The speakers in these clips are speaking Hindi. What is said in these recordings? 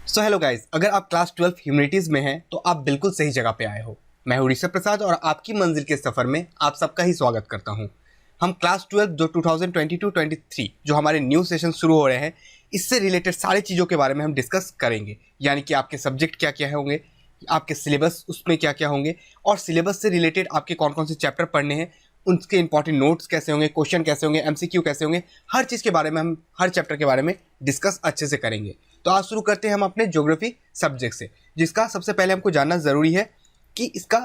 सो हेलो गाइस, अगर आप क्लास 12 ह्यूमैनिटीज में हैं तो आप बिल्कुल सही जगह पे आए हो। मैं हूं ऋषभ प्रसाद और आपकी मंजिल के सफर में आप सबका ही स्वागत करता हूं। हम क्लास 12 जो 2022-23 जो हमारे न्यू सेशन शुरू हो रहे हैं, इससे रिलेटेड सारी चीज़ों के बारे में हम डिस्कस करेंगे। यानी कि आपके सब्जेक्ट क्या क्या होंगे, आपके सिलेबस उसमें क्या क्या होंगे, और सिलेबस से रिलेटेड आपके कौन कौन से चैप्टर पढ़ने हैं, उनके इंपॉर्टेंट नोट्स कैसे होंगे, क्वेश्चन कैसे होंगे, एमसीक्यू कैसे होंगे, हर चीज़ के बारे में हम हर चैप्टर के बारे में डिस्कस अच्छे से करेंगे। तो आज शुरू करते हैं हम अपने ज्योग्राफी सब्जेक्ट से, जिसका सबसे पहले हमको जानना ज़रूरी है कि इसका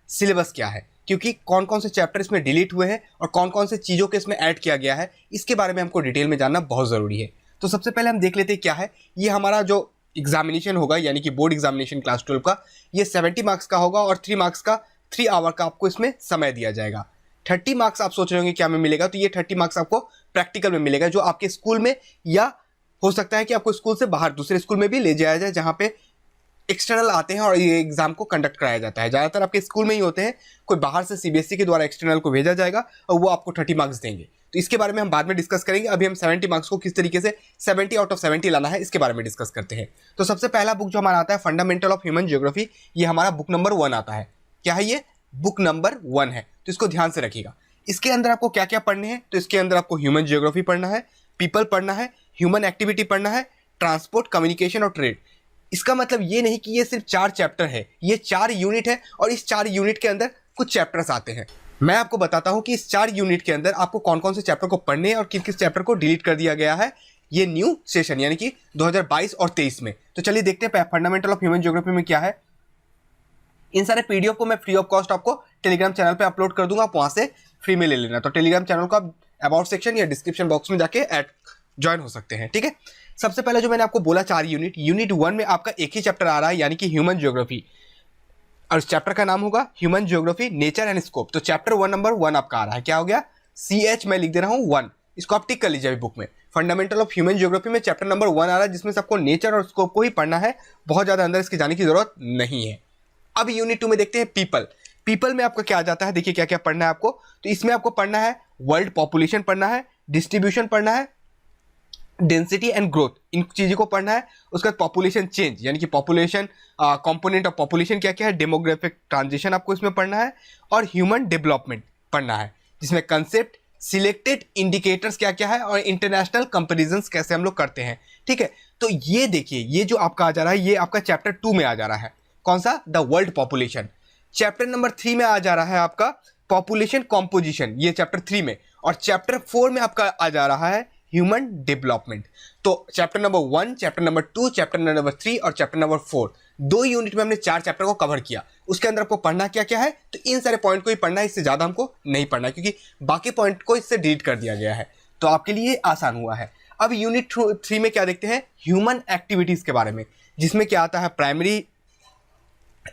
सिलेबस क्या है, क्योंकि कौन कौन से चैप्टर इसमें डिलीट हुए हैं और कौन कौन से चीज़ों के इसमें ऐड किया गया है, इसके बारे में हमको डिटेल में जानना बहुत ज़रूरी है। तो सबसे पहले हम देख लेते हैं क्या है ये हमारा जो एग्जामिनेशन होगा, यानी कि बोर्ड एग्जामिनेशन क्लास 12 का। ये 70 मार्क्स का होगा और 3 मार्क्स का 3 आवर का आपको इसमें समय दिया जाएगा। 30 मार्क्स आप सोच रहे होंगे क्या में मिलेगा, तो ये 30 मार्क्स आपको प्रैक्टिकल में मिलेगा, जो आपके स्कूल में या हो सकता है कि आपको स्कूल से बाहर दूसरे स्कूल में भी ले जाया जाए, जहाँ पे एक्सटर्नल आते हैं और ये एग्जाम को कंडक्ट कराया जाता है। ज़्यादातर आपके स्कूल में ही होते हैं, कोई बाहर से सीबीएसई के द्वारा एक्सटर्नल को भेजा जाएगा और वो आपको 30 मार्क्स देंगे। तो इसके बारे में हम बाद में डिस्कस करेंगे। अभी हम 70 मार्क्स को किस तरीके से 70 आउट ऑफ 70 लाना है, इसके बारे में डिस्कस करते हैं। तो सबसे पहला बुक जो हमारा आता है फंडामेंटल ऑफ ह्यूमन ज्योग्राफी, ये हमारा बुक नंबर 1 आता है। क्या है ये? बुक नंबर 1 है, तो इसको ध्यान से रखिएगा। इसके अंदर आपको क्या क्या पढ़ने हैं, तो इसके अंदर आपको ह्यूमन ज्योग्राफी पढ़ना है, पीपल पढ़ना है, ह्यूमन एक्टिविटी पढ़ना है, ट्रांसपोर्ट, कम्युनिकेशन और ट्रेड। इसका मतलब ये नहीं कि ये सिर्फ 4 चैप्टर है, ये 4 यूनिट है और इस 4 यूनिट के अंदर कुछ चैप्टर्स आते हैं। मैं आपको बताता हूं कि इस 4 यूनिट के अंदर आपको कौन कौन से चैप्टर को पढ़ने हैं और किस किस चैप्टर को डिलीट कर दिया गया है ये न्यू सेशन यानी कि 2022 और 23 में। तो चलिए देखते हैं फंडामेंटल ऑफ ह्यूमन ज्योग्राफी में क्या है। इन सारे पीडीएफ को मैं फ्री ऑफ कॉस्ट आपको टेलीग्राम चैनल पे अपलोड कर दूंगा, आप वहां से फ्री में ले लेना। तो टेलीग्राम चैनल को आप अबाउट सेक्शन या डिस्क्रिप्शन बॉक्स में जाके ज्वाइन हो सकते हैं, ठीक है। सबसे पहले जो मैंने आपको बोला 4 यूनिट 1 में आपका एक ही चैप्टर आ रहा है, यानी कि ह्यूमन ज्योग्राफी, और इस चैप्टर का नाम होगा human geography nature and scope. तो चैप्टर 1 नंबर 1 आपका आ रहा है, क्या हो गया? CH मैं लिख दे रहा हूँ 1, इसको आप टिक कर लीजिए अभी बुक में। फंडामेंटल ऑफ ह्यूमन ज्योग्राफी में चैप्टर नंबर 1 आ रहा है, जिसमें से आपको नेचर और स्कोप को ही पढ़ना है, बहुत ज़्यादा अंदर इसके जाने की जरूरत नहीं है। अब यूनिट 2 में देखते हैं पीपल में आपका क्या आ जाता है। देखिए क्या क्या पढ़ना है आपको। तो इसमें आपको पढ़ना है वर्ल्ड पॉपुलेशन पढ़ना है, डिस्ट्रीब्यूशन पढ़ना है, डेंसिटी एंड ग्रोथ, इन चीज़ों को पढ़ना है। उसके बाद पॉपुलेशन चेंज यानी कि पॉपुलेशन कंपोनेंट ऑफ पॉपुलेशन क्या क्या है, डेमोग्राफिक ट्रांजिशन आपको इसमें पढ़ना है, और ह्यूमन डेवलपमेंट पढ़ना है, जिसमें कंसेप्ट, सिलेक्टेड इंडिकेटर्स क्या क्या है, और इंटरनेशनल कंपेरिजन्स कैसे हम लोग करते हैं, ठीक है। तो ये देखिए, ये जो आपका आ जा रहा है ये आपका चैप्टर 2 में आ जा रहा है। कौन सा? The world population. Chapter number 3 में आ जा रहा है आपका पॉपुलेशन कॉम्पोजिशन, ये चैप्टर 3 में, और चैप्टर 4 में आपका आ जा रहा है ह्यूमन डेवलपमेंट। तो chapter number 1, chapter number 2, chapter number 3 और चैप्टर नंबर 4, 2 यूनिट में हमने 4 चैप्टर को कवर किया। उसके अंदर आपको पढ़ना क्या क्या है, तो इन सारे पॉइंट को ही पढ़ना है, इससे ज़्यादा हमको नहीं पढ़ना, क्योंकि बाकी पॉइंट को इससे डिलीट कर दिया गया है। तो आपके लिए आसान हुआ है। अब यूनिट 3 में क्या देखते हैं, ह्यूमन एक्टिविटीज़ के बारे में, जिसमें क्या आता है, प्राइमरी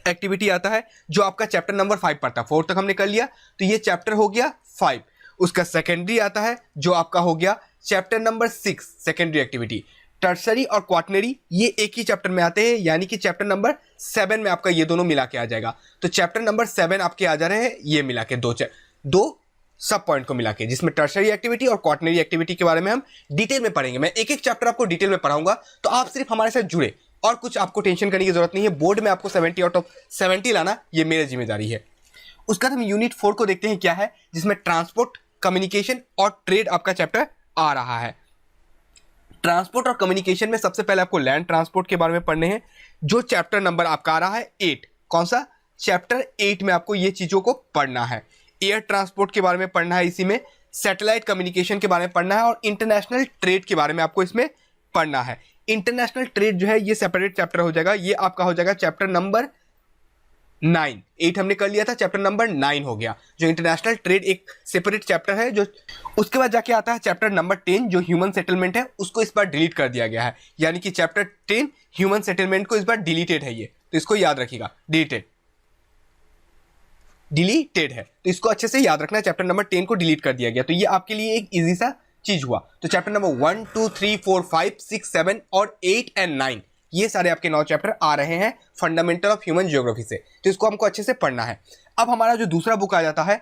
एक्टिविटी आता है, जो आपका चैप्टर नंबर 5 पढ़ता है। 4 तक हमने कर लिया, तो ये चैप्टर हो गया 5। उसका सेकेंडरी आता है, जो आपका हो गया chapter number 6 secondary activity. Tertiary और क्वाटनरी ये एक ही चैप्टर में आते हैं, यानी कि चैप्टर नंबर 7 में आपका ये दोनों मिला के आ जाएगा। तो चैप्टर नंबर 7 आपके आ जा रहे हैं ये मिला के दो सब पॉइंट को मिला के, जिसमें टर्सरी एक्टिविटी और क्वाटनरी एक्टिविटी के बारे में हम डिटेल में पढ़ेंगे। मैं एक एक चैप्टर आपको डिटेल में पढ़ाऊंगा, तो आप सिर्फ हमारे साथ जुड़े और कुछ आपको टेंशन करने की जरूरत नहीं है। बोर्ड में आपको 70 आउट ऑफ 70 लाना ये मेरी जिम्मेदारी है। उसका हम यूनिट 4 को देखते हैं क्या है, जिसमें ट्रांसपोर्ट, कम्युनिकेशन और ट्रेड आपका चैप्टर आ रहा है। ट्रांसपोर्ट और कम्युनिकेशन में सबसे पहले आपको लैंड ट्रांसपोर्ट के बारे में पढ़ने हैं, जो चैप्टर नंबर आपका आ रहा है 8। कौन सा? चैप्टर 8 में आपको ये चीजों को पढ़ना है। एयर ट्रांसपोर्ट के बारे में पढ़ना है, इसी में सैटेलाइट कम्युनिकेशन के बारे में पढ़ना है, और इंटरनेशनल ट्रेड के बारे में आपको इसमें पढ़ना है। इंटरनेशनल ट्रेड जो है ये सेपरेट चैप्टर हो जाएगा, ये आपका हो जाएगा चैप्टर नंबर 9। 8 हमने कर लिया था, चैप्टर नंबर 9 हो गया, जो इंटरनेशनल ट्रेड एक सेपरेट चैप्टर है। जो उसके बाद जाके आता है चैप्टर नंबर 10, जो ह्यूमन सेटलमेंट है, उसको इस बार डिलीट कर दिया गया है, यानी कि चैप्टर 10 ह्यूमन सेटलमेंट को इस बार डिलीटेड है ये, तो इसको याद रखिएगा, डिलीटेड है, तो इसको अच्छे से याद रखना है। चैप्टर नंबर 10 को डिलीट कर दिया गया, तो ये आपके लिए एक इजी सा चीज हुआ। तो चैप्टर नंबर 1, 2, 3, 4, 5, 6, 7 और 8 एंड 9 ये सारे आपके 9 चैप्टर आ रहे हैं फंडामेंटल ऑफ ह्यूमन ज्योग्राफी से, तो इसको हमको अच्छे से पढ़ना है। अब हमारा जो दूसरा बुक आ जाता है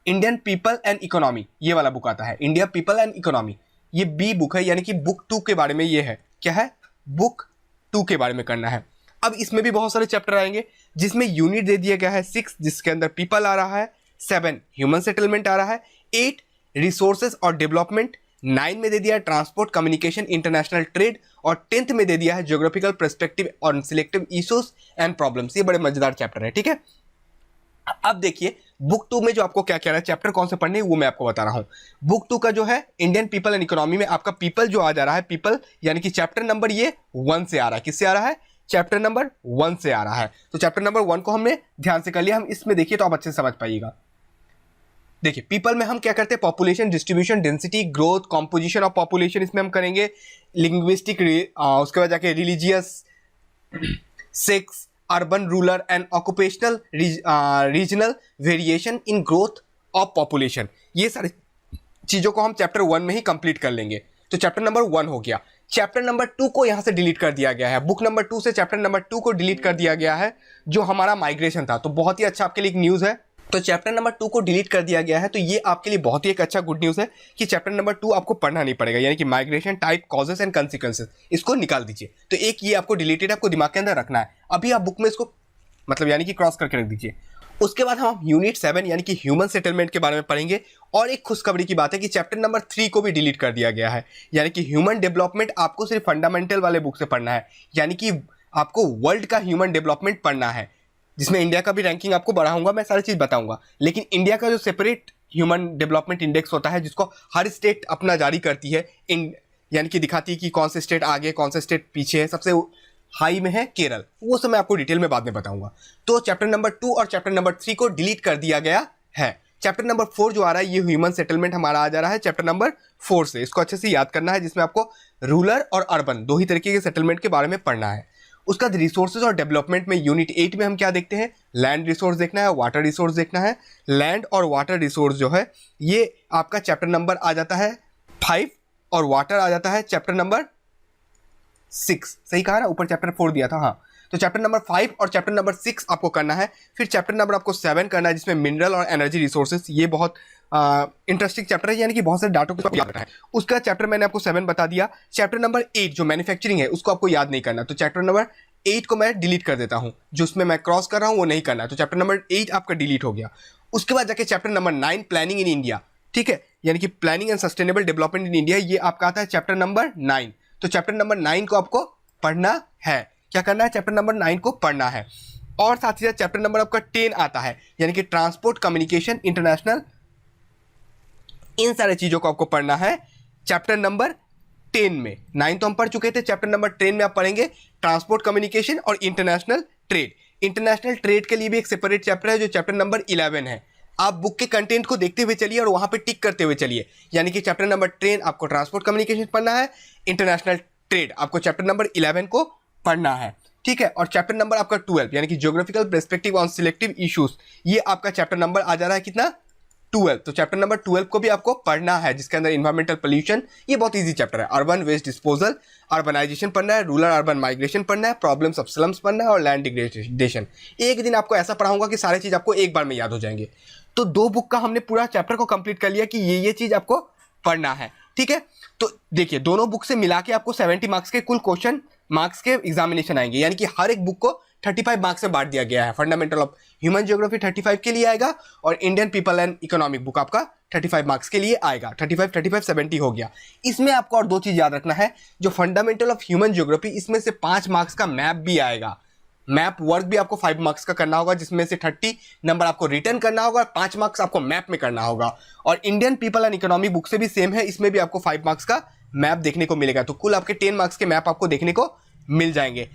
इंडियन पीपल एंड इकोनॉमी, ये वाला बुक आता है इंडिया पीपल एंड इकोनॉमी। ये बी बुक है, यानी कि बुक 2 के बारे में ये है। क्या है? बुक 2 के बारे में करना है। अब इसमें भी बहुत सारे चैप्टर आएंगे जिसमें यूनिट दे दिया गया है 6 जिसके अंदर पीपल आ रहा है, 7 ह्यूमन सेटलमेंट आ रहा है, 8 रिसोर्सेज और डेवलपमेंट, 9 में दे दिया है ट्रांसपोर्ट कम्युनिकेशन इंटरनेशनल ट्रेड और 10th में दे दिया है ज्योग्राफिकल पर्सपेक्टिव और सिलेक्टिव इश्यूज एंड प्रॉब्लम्स। ये बड़े मजेदार चैप्टर है, ठीक है। अब देखिए बुक 2 में जो आपको क्या कह रहा है, चैप्टर कौन से पढ़ने वो मैं आपको बता रहा हूं। बुक 2 का जो है इंडियन पीपल एंड इकोनॉमी में आपका पीपल जो आ जा रहा है, पीपल यानी कि चैप्टर नंबर ये 1 से आ रहा है। किससे आ रहा है? चैप्टर नंबर 1 से आ रहा है। तो चैप्टर नंबर 1 को हमने ध्यान से कर लिया। हम इसमें देखिए तो आप अच्छे से समझ पाइएगा। देखिए पीपल में हम क्या करते हैं, population distribution density growth composition of population इसमें हम करेंगे, लिंग्विस्टिक उसके बाद जाके religious, sex, urban rural and occupational regional variation in growth of population. ये सारी चीजों को हम चैप्टर 1 में ही कंप्लीट कर लेंगे। तो चैप्टर नंबर 1 हो गया। चैप्टर नंबर 2 को यहां से डिलीट कर दिया गया है। बुक नंबर 2 से चैप्टर नंबर 2 को डिलीट कर दिया गया है, जो हमारा माइग्रेशन था। तो बहुत ही अच्छा आपके लिए एक न्यूज है। तो चैप्टर नंबर 2 को डिलीट कर दिया गया है, तो ये आपके लिए बहुत ही एक अच्छा गुड न्यूज है कि चैप्टर नंबर 2 आपको पढ़ना नहीं पड़ेगा, यानी कि migration type causes and consequences इसको निकाल दीजिए। तो एक ये आपको डिलीटेड आपको दिमाग के अंदर रखना है। अभी आप बुक में इसको मतलब यानी कि क्रॉस करके रख दीजिए। उसके बाद हम यूनिट 7 यानी कि ह्यूमन सेटलमेंट के बारे में पढ़ेंगे। और एक खुशखबरी की बात है कि चैप्टर नंबर 3 को भी डिलीट कर दिया गया है, यानी कि ह्यूमन डेवलपमेंट आपको सिर्फ फंडामेंटल वाले बुक से पढ़ना है, यानी कि आपको वर्ल्ड का ह्यूमन डेवलपमेंट पढ़ना है, जिसमें इंडिया का भी रैंकिंग आपको बढ़ाऊंगा, मैं सारी चीज बताऊंगा। लेकिन इंडिया का जो सेपरेट ह्यूमन डेवलपमेंट इंडेक्स होता है जिसको हर स्टेट अपना जारी करती है, यानी कि दिखाती है कि कौन से स्टेट आगे कौन से स्टेट पीछे है, सबसे हाई में है केरल, वो सब मैं आपको डिटेल में बाद में बताऊंगा। तो चैप्टर नंबर 2 और चैप्टर नंबर 3 को डिलीट कर दिया गया है। चैप्टर नंबर 4 जो आ रहा है ये ह्यूमन सेटलमेंट हमारा आ जा रहा है चैप्टर नंबर 4 से। इसको अच्छे से याद करना है, जिसमें आपको रूरल और अर्बन दो ही तरीके के सेटलमेंट के बारे में पढ़ना है। उसका रिसोर्सेज और डेवलपमेंट में यूनिट 8 में हम क्या देखते हैं, लैंड रिसोर्स देखना है, वाटर रिसोर्स देखना है। लैंड और वाटर रिसोर्स जो है ये आपका चैप्टर नंबर आ जाता है 5 और वाटर आ जाता है चैप्टर नंबर 6। सही कहा ना, ऊपर चैप्टर 4 दिया था। हाँ, तो चैप्टर नंबर 5 और चैप्टर नंबर 6 आपको करना है। फिर चैप्टर नंबर आपको 7 करना है, जिसमें मिनरल और एनर्जी रिसोर्सेज। ये बहुत इंटरेस्टिंग चैप्टर है, यानी कि बहुत सारे डाटों को याद रखना है। उसका चैप्टर मैंने आपको 7 बता दिया। चैप्टर नंबर 8 जो मैन्युफैक्चरिंग है उसको आपको याद नहीं करना, तो चैप्टर नंबर 8 को मैं डिलीट कर देता हूं। जो उसमें मैं क्रॉस कर रहा हूं वो नहीं करना, तो चैप्टर नंबर 8 आपका डिलीट हो गया। उसके बाद जाके chapter number 9 planning in India, ठीक है, यानी कि planning and sustainable development in India, ये आपका आता है चैप्टर नंबर 9। तो चैप्टर नंबर 9 को आपको पढ़ना है। क्या करना है, चैप्टर नंबर 9 को पढ़ना है। और साथ ही साथ चैप्टर नंबर आपका 10 आता है, यानी कि ट्रांसपोर्ट कम्युनिकेशन इंटरनेशनल, इन सारे चीजों को आपको पढ़ना है चैप्टर नंबर 10 में। 9 तो हम पढ़ चुके थे, चैप्टर नंबर 10 में आप पढ़ेंगे ट्रांसपोर्ट कम्युनिकेशन और इंटरनेशनल ट्रेड। इंटरनेशनल ट्रेड के लिए भी एक सेपरेट चैप्टर है जो चैप्टर नंबर 11 है। आप बुक के कंटेंट को देखते हुए चलिए और वहां पे टिक करते हुए चलिए, यानी कि चैप्टर नंबर 10 आपको ट्रांसपोर्ट कम्युनिकेशन पढ़ना है, इंटरनेशनल ट्रेड आपको चैप्टर नंबर 11 को पढ़ना है, ठीक है। और चैप्टर नंबर आपका 12 यानी कि geographical perspective on selective issues, ये आपका चैप्टर नंबर आ जा रहा है कितना, 12। तो चैप्टर नंबर 12 को भी आपको पढ़ना है, जिसके अंदर इन्वायरमेंटल पोल्यूशन, ये बहुत इजी चैप्टर है। अर्बन वेस्ट डिस्पोजल, अर्बनाइजेशन पढ़ना है, रूरल अर्बन माइग्रेशन पढ़ना है, प्रॉब्लम्स ऑफ स्लम्स पढ़ना है और लैंड डिग्रेडेशन। एक दिन आपको ऐसा पढ़ाऊंगा कि सारे चीज आपको एक बार में याद हो जाएंगे। तो 2 बुक का हमने पूरा चैप्टर को कंप्लीट कर लिया कि ये चीज आपको पढ़ना है, ठीक है। तो देखिए दोनों बुक से मिला के आपको 70 मार्क्स के कुल क्वेश्चन मार्क्स के एग्जामिनेशन आएंगे, यानी कि हर एक बुक को 35 मार्क्स में बांट दिया गया है। फंडामेंटल ऑफ ह्यूमन ज्योग्राफी 35 के लिए आएगा और Indian people and economic book आपका 35 मार्क्स के लिए आएगा। 35 70 हो गया। इसमें आपको और 2 चीज याद रखना है, जो फंडामेंटल ऑफ ह्यूमन ज्योग्राफी इसमें से 5 मार्क्स का मैप भी आएगा। मैप वर्क भी आपको 5 मार्क्स का करना होगा, जिसमें से 30 नंबर आपको रिटर्न करना होगा और 5 मार्क्स आपको मैप में करना होगा। और Indian people and economy book से भी सेम है, इसमें भी आपको 5 मार्क्स का मैप देखने को मिलेगा। तो कुल आपके 10 मार्क्स के मैप आपको देखने को मिल जाएंगे।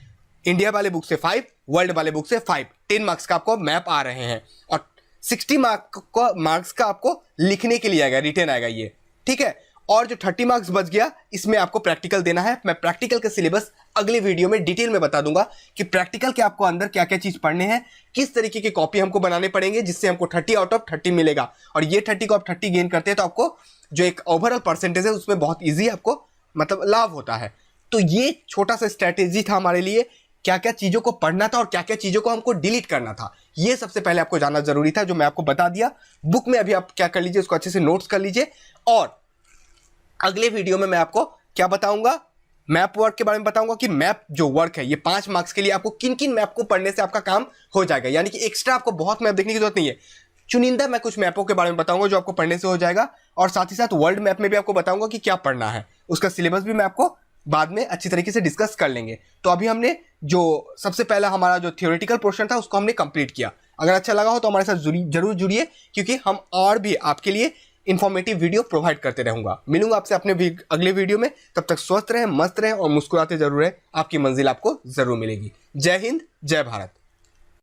इंडिया वाले बुक से 5, वर्ल्ड वाले बुक से 5, 10 मार्क्स का आपको मैप आ रहे हैं और 60 मार्क्स का आपको लिखने के लिए आएगा, रिटर्न आएगा ये, ठीक है। और जो 30 मार्क्स बच गया इसमें आपको प्रैक्टिकल देना है। मैं प्रैक्टिकल का सिलेबस अगले वीडियो में डिटेल में बता दूंगा कि प्रैक्टिकल के आपको अंदर क्या क्या चीज पढ़ने हैं, किस तरीके की कॉपी हमको बनाने पड़ेंगे जिससे हमको 30 आउट ऑफ 30 मिलेगा। और ये 30 को आप 30 गेन करते हैं तो आपको जो एक ओवरऑल परसेंटेज है उसमें बहुत ईजी आपको मतलब लाभ होता है। तो ये छोटा सा स्ट्रैटेजी था हमारे लिए, क्या क्या चीजों को पढ़ना था और क्या क्या चीजों को हमको डिलीट करना था, ये सबसे पहले आपको जानना जरूरी था, जो मैं आपको बता दिया। बुक में अभी आप क्या कर लीजिए, उसको अच्छे से नोट्स कर लीजिए। और अगले वीडियो में मैं आपको क्या बताऊंगा, मैप वर्क के बारे में बताऊंगा कि मैप जो वर्क है ये 5 मार्क्स के लिए आपको किन किन मैप को पढ़ने से आपका काम हो जाएगा, यानी कि एक्स्ट्रा आपको बहुत मैप देखने की जरूरत नहीं है। चुनिंदा मैं कुछ मैपों के बारे में बताऊंगा जो आपको पढ़ने से हो जाएगा, और साथ ही साथ वर्ल्ड मैप में भी आपको बताऊंगा कि क्या पढ़ना है, उसका सिलेबस भी मैं आपको बाद में अच्छी तरीके से डिस्कस कर लेंगे। तो अभी हमने जो सबसे पहला हमारा जो थियोरेटिकल पोर्शन था उसको हमने कंप्लीट किया। अगर अच्छा लगा हो तो हमारे साथ जरूर जुड़िए, क्योंकि हम और भी आपके लिए इंफॉर्मेटिव वीडियो प्रोवाइड करते रहूंगा। मिलूंगा आपसे अपने अगले वीडियो में, तब तक स्वस्थ रहें, मस्त रहें और मुस्कुराते जरूर रहें। आपकी मंजिल आपको जरूर मिलेगी। जय हिंद, जय भारत।